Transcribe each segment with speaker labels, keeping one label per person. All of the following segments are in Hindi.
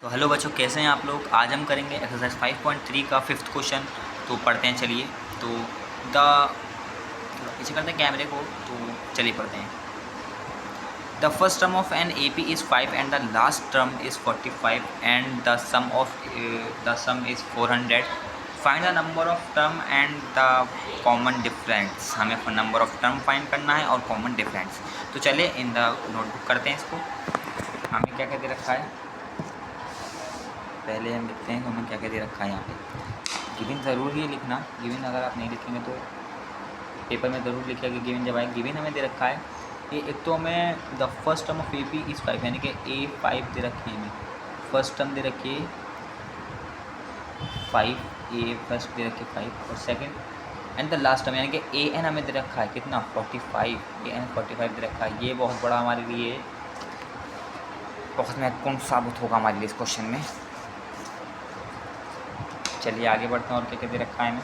Speaker 1: तो हेलो बच्चों, कैसे हैं आप लोग। आज हम करेंगे एक्सरसाइज 5.3 का 5th क्वेश्चन। तो पढ़ते हैं, चलिए। तो द पीछे करते हैं कैमरे को, तो चलिए पढ़ते हैं। The first term of N A P is 5 and the last term is 45 and the sum is 400। Find the number of term and the common difference. हमें नंबर ऑफ टर्म फाइंड करना है और कॉमन डिफरेंस। तो चलिए इन द नोटबुक करते हैं इसको। हमें क्या क्या दे रखा है, पहले हम लिखते हैं कि हमें क्या क्या दे रखा है। यहाँ पे गिवन ज़रूर ही लिखना। गिवन अगर आप नहीं लिखेंगे तो पेपर में ज़रूर लिखिएगा कि गिवन जब आए। गिवन हमें दे रखा है कि एक तो हमें the first term of A P is 5, यानी कि ए 5 दे रखी है। हमें फर्स्ट टर्म दे रखी है 5, ए फर्स्ट दे रखी है 5, और second and the last term यानी कि ए एन हमें दे रखा है कितना 45। ए एन 45 दे रखा है। ये बहुत बड़ा हमारे लिए बहुत महत्वपूर्ण साबित होगा हमारे लिए इस क्वेश्चन में। चलिए आगे बढ़ते हैं और क्या क्या दे रखा है हमें।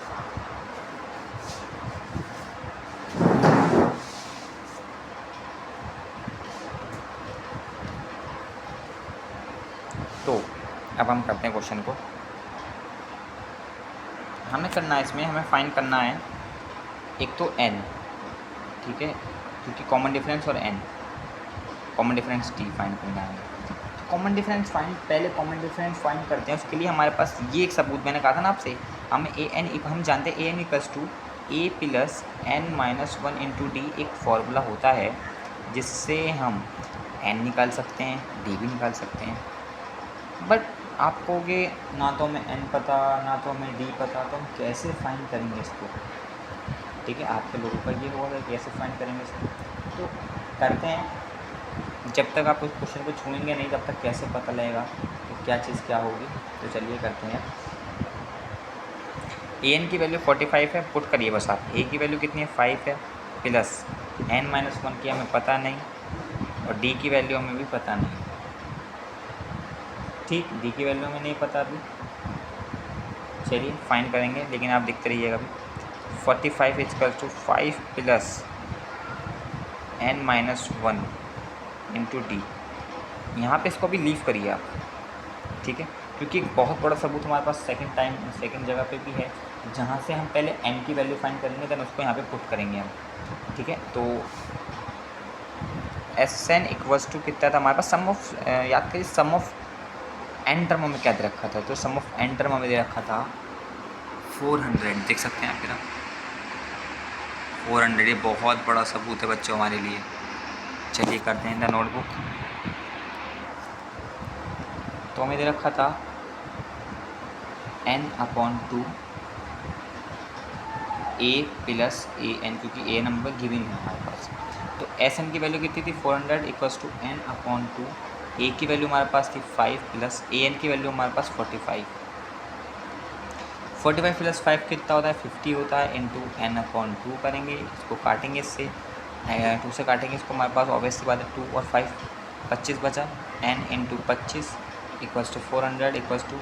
Speaker 1: तो अब हम करते हैं क्वेश्चन को। हमें करना है, इसमें हमें फाइंड करना है एक तो n, ठीक है, क्योंकि कॉमन डिफरेंस और n, common difference T find करना है। कॉमन डिफरेंस फाइंड, पहले कॉमन डिफरेंस फाइंड करते हैं। उसके लिए हमारे पास ये एक सबूत मैंने कहा था ना आपसे, हमें ए एन, हम जानते हैं a n equals to a plus N minus 1 into d. एक फार्मूला होता है जिससे हम एन निकाल सकते हैं, डी भी निकाल सकते हैं। बट आप कहोगे ना तो हमें एन पता ना तो हमें डी पता, तो हम कैसे फाइंड करेंगे इसको। ठीक है, आपके लोगों का ये होगा कि कैसे फाइंड करेंगे इसको। तो करते हैं। जब तक आप उस क्वेश्चन को छूएंगे नहीं तब तक कैसे पता लगेगा कि क्या चीज़ क्या होगी। तो चलिए करते हैं। ए एन की वैल्यू 45 है, पुट करिए बस आप। ए की वैल्यू कितनी है 5 है, प्लस एन माइनस 1 की हमें पता नहीं, और डी की वैल्यू हमें भी पता नहीं। ठीक, डी की वैल्यू हमें नहीं पता अभी। चलिए फाइंड करेंगे, लेकिन आप देखते रहिएगा अभी। 45 equal to 5 plus N minus 1 into D. यहाँ पर इसको भी लीव करिए आप, ठीक है, क्योंकि एक बहुत बड़ा सबूत हमारे पास सेकंड जगह पे भी है, जहाँ से हम पहले n की वैल्यू फाइंड करेंगे, देन उसको यहाँ पे पुट करेंगे हम। ठीक है, तो एस एन इक्वल्स टू कितना था हमारे पास, सम ऑफ, याद करिए सम ऑफ n टर्म हमें क्या दे रखा था। तो सम ऑफ n टर्म हमें दे रखा था 400। देख सकते हैं आप फिर 400। ये बहुत बड़ा सबूत है बच्चों हमारे लिए। चलिए करते हैं द नोटबुक। तो हमें दे रखा था n/2 a plus A N, क्योंकि ए नंबर गिवन है हमारे पास। तो एस एन की वैल्यू कितनी थी 400 इक्वल्स टू n/2। ए की वैल्यू हमारे पास थी 5 प्लस ए एन की वैल्यू हमारे पास 45। 45 प्लस 5 कितना होता है 50 होता है, इंटू n/2 करेंगे। इसको काटेंगे, इससे 2 से काटेंगे इसको, हमारे पास ऑब्वियसली बात है 2 और 5 25 बचा। n into 25 equals to 400 equals to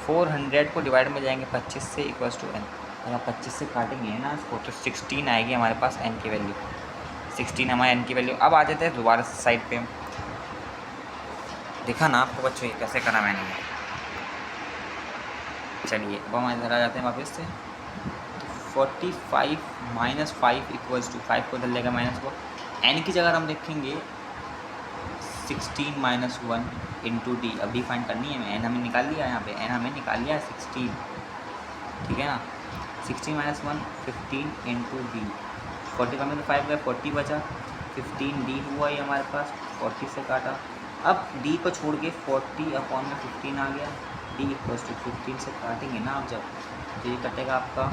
Speaker 1: 400 को डिवाइड में जाएंगे 25 से इक्वल्स टू n। अगर आप 25 से काटेंगे ना इसको तो 16 आएगी हमारे पास n की वैल्यू। 16 हमारे n की वैल्यू। अब आ जाते हैं दोबारा साइड पे। देखा ना आपको बच्चों ये कैसे करा मैंने। चलिए अब हम इधर आ जाते हैं वापस से। 45 माइनस 5 इक्वल्स टू 5 को इधर लेगा माइनस को, n की जगह हम लिखेंगे 16 माइनस 1 इंटू डी। अभी फाइंड करनी है, n हमें निकाल लिया यहाँ पे, n हमें निकाल लिया 16, ठीक है ना। 16 माइनस 1 15 इंटू डी। 45 में तो 5 गया, 40 बचा, 15 डी हुआ ये हमारे पास, 40 से काटा। अब डी को छोड़ के 40/15 आ गया। डी इक्वल्स टू 15 से काटेंगे ना आप जब, तो ये कटेगा आपका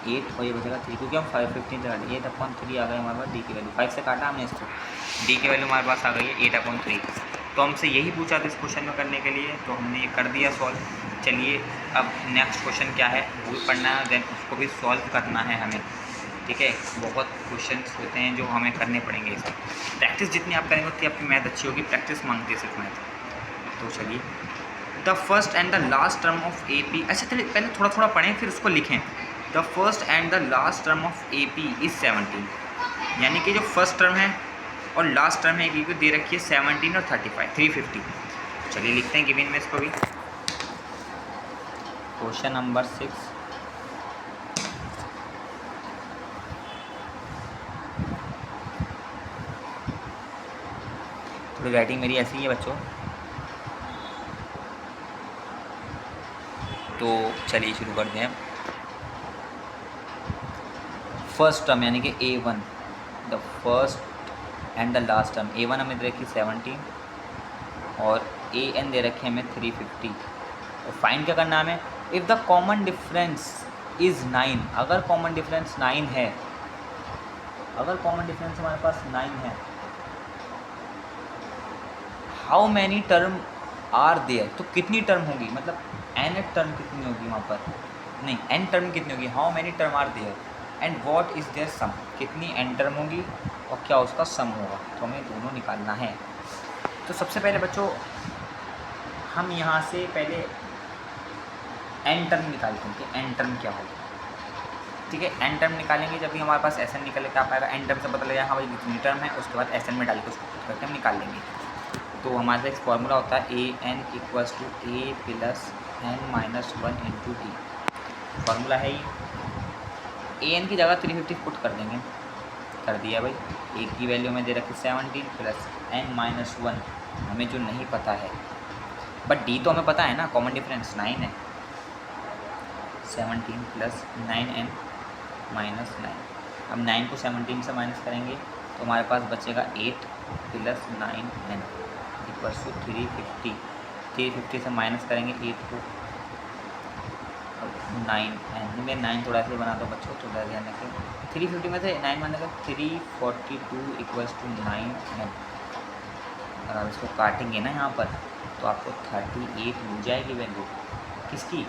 Speaker 1: 8 और ये बचेगा 3, क्योंकि हम 15 से काटे 8/3 आ गए हमारे पास डी की वैल्यू। 5 से काटा हमने इसको, डी की वैल्यू हमारे पास आ गई है 8/3। तो हमसे यही पूछा था इस क्वेश्चन में करने के लिए, तो हमने ये कर दिया सॉल्व। चलिए अब नेक्स्ट क्वेश्चन क्या है वो भी पढ़ना है, देन उसको भी सॉल्व करना है हमें। ठीक है, बहुत क्वेश्चन होते हैं जो हमें करने पड़ेंगे। इस प्रैक्टिस जितनी आप करेंगे उतनी आपकी मैथ अच्छी होगी। प्रैक्टिस मांगती है सिर्फ मैथ। तो चलिए, the first and the last term of A P. अच्छा चलिए पहले थोड़ा थोड़ा पढ़ें फिर उसको लिखें। The first and the last term of A P is 17, यानी कि जो फर्स्ट टर्म है और लास्ट टर्म है ए पी को दे रखी है 17 और 35, 350। चलिए लिखते हैं गिवन में इसको भी। क्वेश्चन नंबर 6, थोड़ी राइटिंग मेरी ऐसी ही है बच्चों, तो चलिए शुरू करते हैं। फर्स्ट टर्म यानी कि A1, the first and the last term. A1 हमें दे रखी 17 और AN दे रखे हमें 350। और फाइंड क्या करना हमें? If the common difference is 9, अगर कॉमन डिफरेंस 9 है, अगर कॉमन डिफरेंस हमारे पास 9 है, how many term are there, तो कितनी टर्म होगी, मतलब n टर्म कितनी होगी वहाँ पर, नहीं n टर्म कितनी होगी, how many term are there and what is their sum, कितनी n टर्म होगी और क्या उसका सम होगा, तो हमें दोनों निकालना है। तो सबसे पहले बच्चों हम यहाँ से पहले n टर्म निकालते हैं कि n टर्म क्या होगा। ठीक है, n टर्म निकालेंगे, जब भी हमारे पास Sn निकले क्या पाएगा, n टर्म से पता लगेगा हाँ भाई कितनी टर्म है, उसके बाद Sn में डाल के उसको करके हम निकाल लेंगे। तो हमारे पास एक फॉर्मूला होता है AN equals to A plus n-1 into D. Formula है ये। AN की जगह 350 पुट कर देंगे, कर दिया भाई। A की वैल्यू में दे रखी 17 प्लस n-1, हमें जो नहीं पता है, बट D तो हमें पता है ना, कॉमन डिफरेंस 9 है। 17 प्लस 9n माइनस 9, अब 9 को 17 से माइनस करेंगे तो हमारे पास बचेगा 8 प्लस 9n इक्वल्स टू 350। 350 से माइनस करेंगे 8 को, 9n में 9 थोड़ा सा बना दो बच्चों, थोड़ा ध्यान रखें। 350 में से 9 माइनस 342 इक्वल्स टू 9n। अगर आप इसको काटेंगे ना यहाँ पर तो आपको 38 मिल जाएगी वैल्यू, किसकी,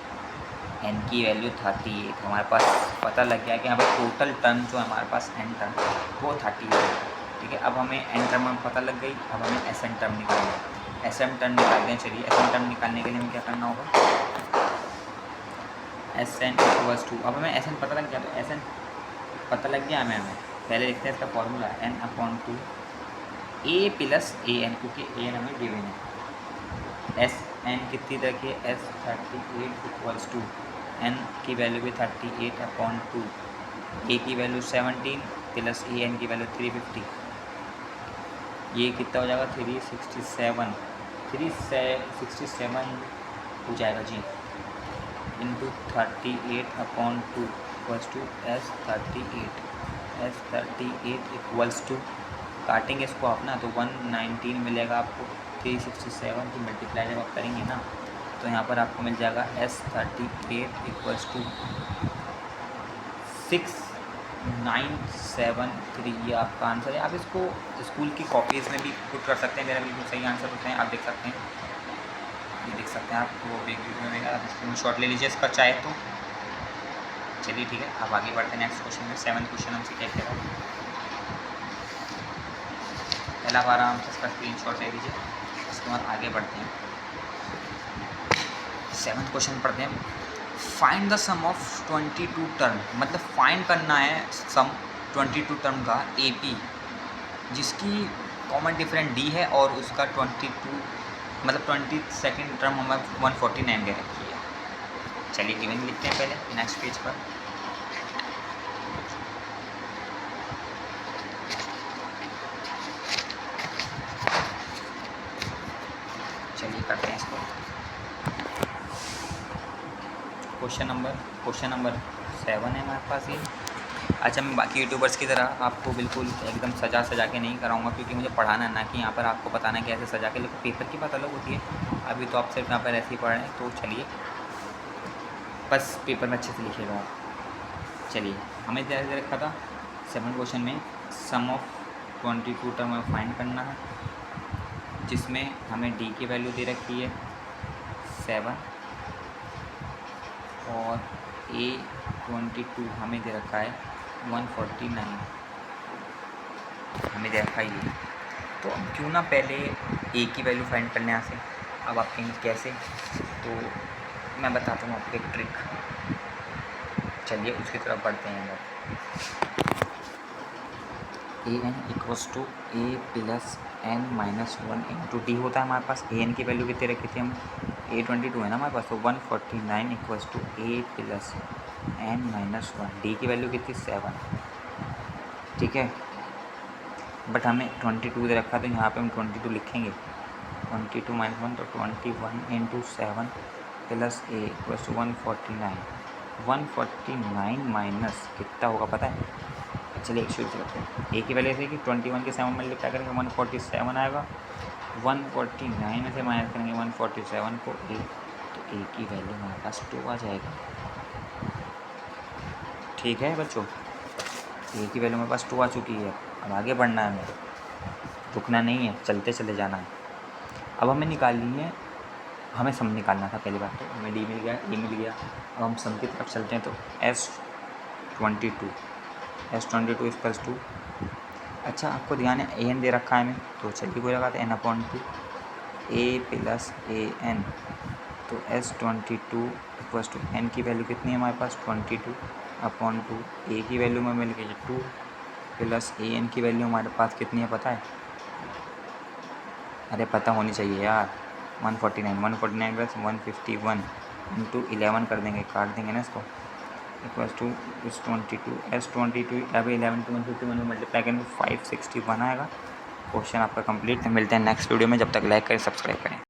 Speaker 1: n की वैल्यू 38। हमारे पास पता लग गया कि यहाँ पर टोटल टर्म जो है हमारे पास n टर्म वो 38 है। ठीक है, अब हमें n टर्म में पता लग गई, अब हमें Sn टर्म निकालना है। Sn टर्म निकालते हैं, चलिए Sn टर्म निकालने के लिए हमें क्या करना होगा, Sn इक्वल्स टू, अब हमें Sn पता लग गया, तो Sn पता लग गया हमें पहले लिखते हैं इसका formula n/2 A plus AN, क्योंकि AN हमें गिवन है। Sn कितनी रखिए, S38 इक्वल्स टू n की वैल्यू भी 38/2, A की वैल्यू 17 प्लस AN की वैल्यू 350, ये कितना हो जाएगा 367 हो जाएगा जी, into 38/2 equals to S38 equals to, काटेंगे इसको आप ना तो 119 मिलेगा आपको। 367 की मल्टीप्लाई जब आप करेंगे ना तो यहाँ पर आपको मिल जाएगा S38 इक्वल्स टू 6973, ये आपका आंसर है। आप इसको स्कूल की कॉपीज़ में भी पुट कर सकते हैं, मेरा बिल्कुल सही आंसर होते हैं, आप देख सकते हैं, ये देख सकते हैं, आपको एक वीडियो में आप स्क्रीन शॉट ले लीजिए इसका चाहे तो। चलिए ठीक है, आप आगे बढ़ते हैं नेक्स्ट क्वेश्चन में। 7th क्वेश्चन हमसे क्या कह रहा है, पहला आप आराम से इसका स्क्रीन शॉट ले लीजिए, उसके बाद आगे बढ़ते हैं। 7th क्वेश्चन पढ़ते हैं। Find the sum of 22 term, मतलब फाइंड करना है सम 22 टर्म का AP, जिसकी कॉमन डिफरेंट D है और उसका 22 मतलब 22nd टर्म हमें 149 दे रखी है। चलिए गिवन लिखते हैं पहले नेक्स्ट पेज पर। चलिए करते हैं इसको। क्वेश्चन नंबर 7 है हमारे पास ये। अच्छा, मैं बाकी यूट्यूबर्स की तरह आपको बिल्कुल एकदम सजा के नहीं कराऊंगा, क्योंकि मुझे पढ़ाना है ना कि यहाँ पर आपको बताना है कैसे सजा के, लेकिन पेपर की बात अलग होती है। अभी तो आप सिर्फ यहाँ पर ऐसे ही पढ़ रहे हैं, तो चलिए बस पेपर में अच्छे से लिखिएगा आप। चलिए, हमें जैसे रखा था 7 क्वेश्चन में सम ऑफ 22 टर्म में फाइंड करना है, जिसमें हमें D की वैल्यू दे रखी है 7 और A22 हमें दे रखा है 149 हमें दे रखा है ये। तो अब क्यों ना पहले A की वैल्यू फाइंड करने यहाँ से। अब आप कहेंगे कैसे, तो मैं बताता हूँ आपको एक ट्रिक। चलिए उसकी तरफ बढ़ते हैं। AN equals to A plus n-1 into D होता है हमारे पास। AN की वैल्यू कितनी रखी थी हम A22 है ना हमारे पास, तो 149 equals to A plus n minus 1। D की वैल्यू कितनी 7, ठीक है। बट हमें 22 दे रखा, तो यहाँ पे हम 22 लिखेंगे। 22 माइनस 1 तो 21 into 7 plus A equals to 149। 149 minus कितना होगा पता है? चलिए एक शुरू से करते हैं। ए की वैल्यू ऐसे कि 21 के 7 मल्टीप्लाई करेंगे 147 आएगा। 149 में से माइनस करेंगे 147 को ए, तो ए की वैल्यू हमारे पास 2 आ जाएगा। ठीक है बच्चों, ए की वैल्यू हमारे पास 2 आ चुकी है। अब आगे बढ़ना है, हमें रुकना नहीं है, चलते चले जाना है। अब हमें निकालनी है, हमें सम निकालना था पहली बात, तो हमें डी मिल गया, ए मिल गया। अब हम सम की तरफ चलते हैं, तो S22 इक्वल्स टू, अच्छा आपको ध्यान है ए एन दे रखा है हमें, तो चलिए कोई लगाते हैं n/2 A plus A N. तो S22 इक्वल्स टू एन की वैल्यू कितनी है हमारे पास 22/2, ए की वैल्यू में मिल गई 2 प्लस ए एन की वैल्यू हमारे पास कितनी है पता है? अरे पता होनी चाहिए यार, 149 प्लस 151 इंटू 11 कर देंगे, काट देंगे ना इसको, इक्वल्स टू S22 अभी 11 to 151 में मल्टीप्लाई करेंगे 561 आएगा। क्वेश्चन आपका कंप्लीट है। मिलते हैं नेक्स्ट वीडियो में, जब तक लाइक करें, सब्सक्राइब करें।